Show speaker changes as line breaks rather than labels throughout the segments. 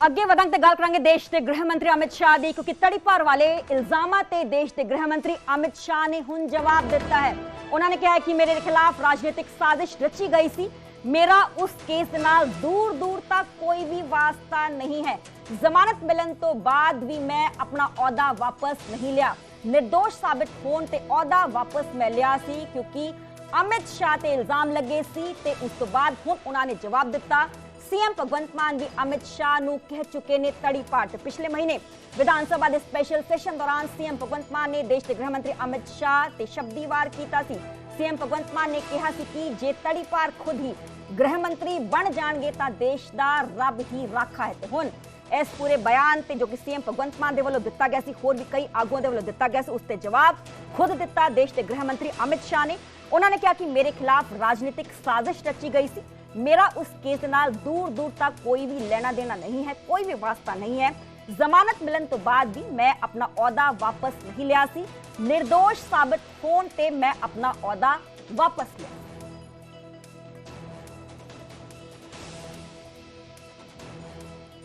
ਅੱਗੇ ਵਧਾਂਗੇ ਤੇ ਗੱਲ ਕਰਾਂਗੇ ਦੇਸ਼ ਦੇ ਗ੍ਰਹਿ ਮੰਤਰੀ ਅਮਿਤ ਸ਼ਾਹ ਦੀ, ਕਿਉਂਕਿ ਤੜੀਪਾਰ ਵਾਲੇ ਇਲਜ਼ਾਮਾਂ ਤੇ ਦੇਸ਼ ਦੇ ਗ੍ਰਹਿ ਮੰਤਰੀ ਅਮਿਤ ਸ਼ਾਹ ਨੇ ਹੁਣ ਜਵਾਬ ਦਿੱਤਾ ਹੈ। ਉਹਨਾਂ ਨੇ ਕਿਹਾ ਕਿ ਮੇਰੇ ਖਿਲਾਫ ਰਾਜਨੀਤਿਕ ਸਾਜ਼ਿਸ਼ ਰਚੀ ਗਈ ਸੀ। मेरा उस केस ਦੇ ਨਾਲ दूर दूर तक कोई भी वास्ता नहीं है। जमानत मिलन तो बाद भी मैं अपना औहदा वापस नहीं लिया। निर्दोष साबित होने ते औहदा वापस मैं लिया सी, क्योंकि अमित शाह ते इल्जाम लगे सी ते उस तो बाद हुण उन्हां ने जवाब दिता। सीएम भगवंत मान भी अमित शाह नूं कह चुके ने तड़ीपार। पिछले महीने विधानसभा के स्पैशल सैशन दौरान सीएम भगवंत मान ने देश के गृह मंत्री अमित शाह ते शब्दी वार कीता सी। सीएम भगवंत मान ने कहा सी कि जे तड़ीपार खुद ही गृह मंत्री बन जाएंगे तो देश दा रब ही राखा है। तो हुण इस पूरे बयान ते जो कि सीएम भगवंत मान दे वल्लों दिता गया सी, होर भी कई आगुआं दे वल्लों दिता गया सी, उसते जवाब खुद दिता देश के गृह मंत्री अमित शाह ने। उन्होंने कहा कि मेरे खिलाफ राजनीतिक साजिश रची गई सी। मेरा उस केस दे नाल दूर दूर तक कोई भी लेना देना नहीं है, कोई भी वास्ता नहीं है। जमानत मिलन तो बाद भी मैं अपना औहदा वापस नहीं लिया सी। निर्दोष साबित होने ते मैं अपना औहदा वापस लिया।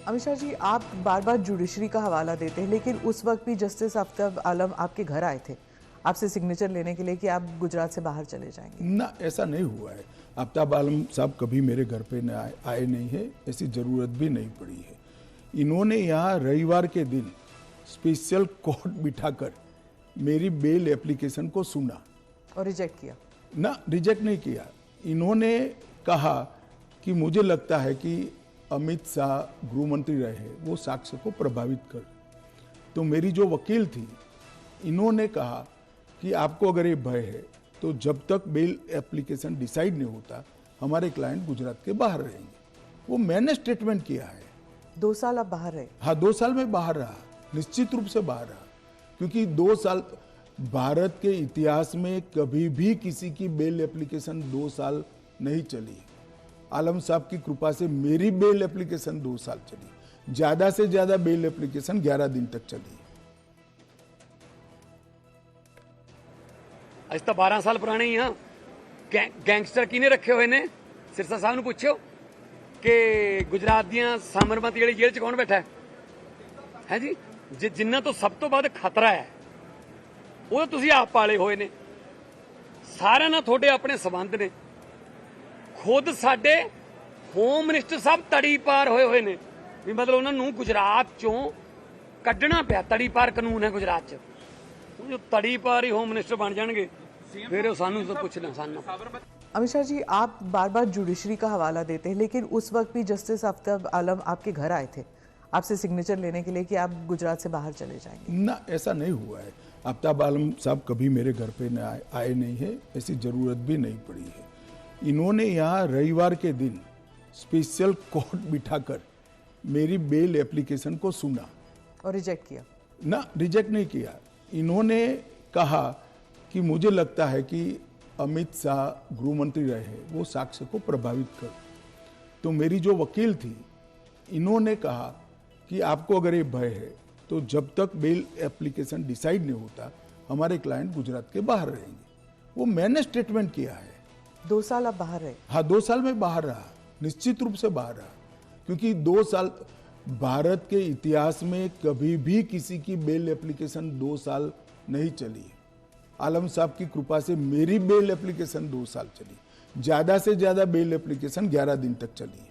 अमित शाह जी, आप बार बार जुडिशरी का हवाला देते हैं, लेकिन उस वक्त भी जस्टिस आफ्ताब आलम आपके घर आए थे आपसे सिग्नेचर लेने के लिए कि आप गुजरात से बाहर चले जाएंगे।
ना, ऐसा नहीं हुआ है। आफ्ताब आलम साहब कभी मेरे घर पे आए नहीं है, ऐसी ज़रूरत भी नहीं पड़ी है। इन्होंने यहाँ रविवार के दिन स्पेशल कोर्ट बिठाकर मेरी बेल एप्लीकेशन को सुना
और रिजेक्ट किया।
ना, रिजेक्ट नहीं किया। इन्होंने कहा कि मुझे लगता है कि अमित शाह गृह मंत्री रहे, वो साक्ष्य को प्रभावित कर। तो मेरी जो वकील थी, इन्होंने कहा कि आपको अगर ये भय है तो जब तक बेल एप्लीकेशन डिसाइड नहीं होता हमारे क्लाइंट गुजरात के बाहर रहेंगे। वो मैंने स्टेटमेंट किया है।
2 साल आप बाहर रहे?
हाँ, 2 साल में बाहर रहा, निश्चित रूप से बाहर रहा, क्योंकि 2 साल भारत के इतिहास में कभी भी किसी की बेल एप्लीकेशन 2 साल नहीं चली। आलम साहब की कृपा से मेरी बेल एप्लीकेशन 2 साल चली। ज्यादा से ज्यादा बेल एप्लीकेशन 11 दिन तक चली।
अज तो 12 साल पुराने ही हाँ। गैंगस्टर किने रखे हुए ने? सिरसा साहब ने पूछो कि गुजरात दियां साबरमती वाली जेल च कौन बैठा है जी? जिन्ना तो सब तो बाद खतरा है वो तो तुसीं आप पाले हुए ने। सारे ना थोड़े अपने संबंध ने। खुद साडे होम मिनिस्टर साहब तड़ी पार होए हुए ने, भी मतलब उन्होंने गुजरात चों कढ़ना पिया। तड़ी पार कानून है गुजरात च, जो तड़ी पार ही होम मिनिस्टर बन जाएंगे फिर सानू तो पुछना सानू।
अमित शाह जी, आप बार बार जुडिशरी का हवाला देते हैं, लेकिन उस वक्त भी जस्टिस आफ्ताब आलम आपके घर आए थे आपसे सिग्नेचर लेने के लिए कि आप गुजरात से बाहर चले जाएंगे।
ना, ऐसा नहीं हुआ है। आफ्ताब आलम साहब कभी मेरे घर पे आए नहीं है, ऐसी ज़रूरत भी नहीं पड़ी है। इन्होंने यहाँ रविवार के दिन स्पेशल कोर्ट बिठाकर मेरी बेल एप्लीकेशन को सुना
और रिजेक्ट किया।
ना, रिजेक्ट नहीं किया। इन्होंने कहा कि मुझे लगता है कि अमित शाह गृह मंत्री रहे, वो साक्ष्य को प्रभावित कर। तो मेरी जो वकील थी, इन्होंने कहा कि आपको अगर ये भय है तो जब तक बेल एप्लीकेशन डिसाइड नहीं होता हमारे क्लाइंट गुजरात के बाहर रहेंगे। वो मैंने स्टेटमेंट किया है।
2 साल आप बाहर रहे?
हाँ, 2 साल में बाहर रहा, निश्चित रूप से बाहर रहा, क्योंकि 2 साल भारत के इतिहास में कभी भी किसी की बेल एप्लीकेशन 2 साल नहीं चली। आलम साहब की कृपा से मेरी बेल एप्लीकेशन 2 साल चली। ज्यादा से ज्यादा बेल एप्लीकेशन 11 दिन तक चली।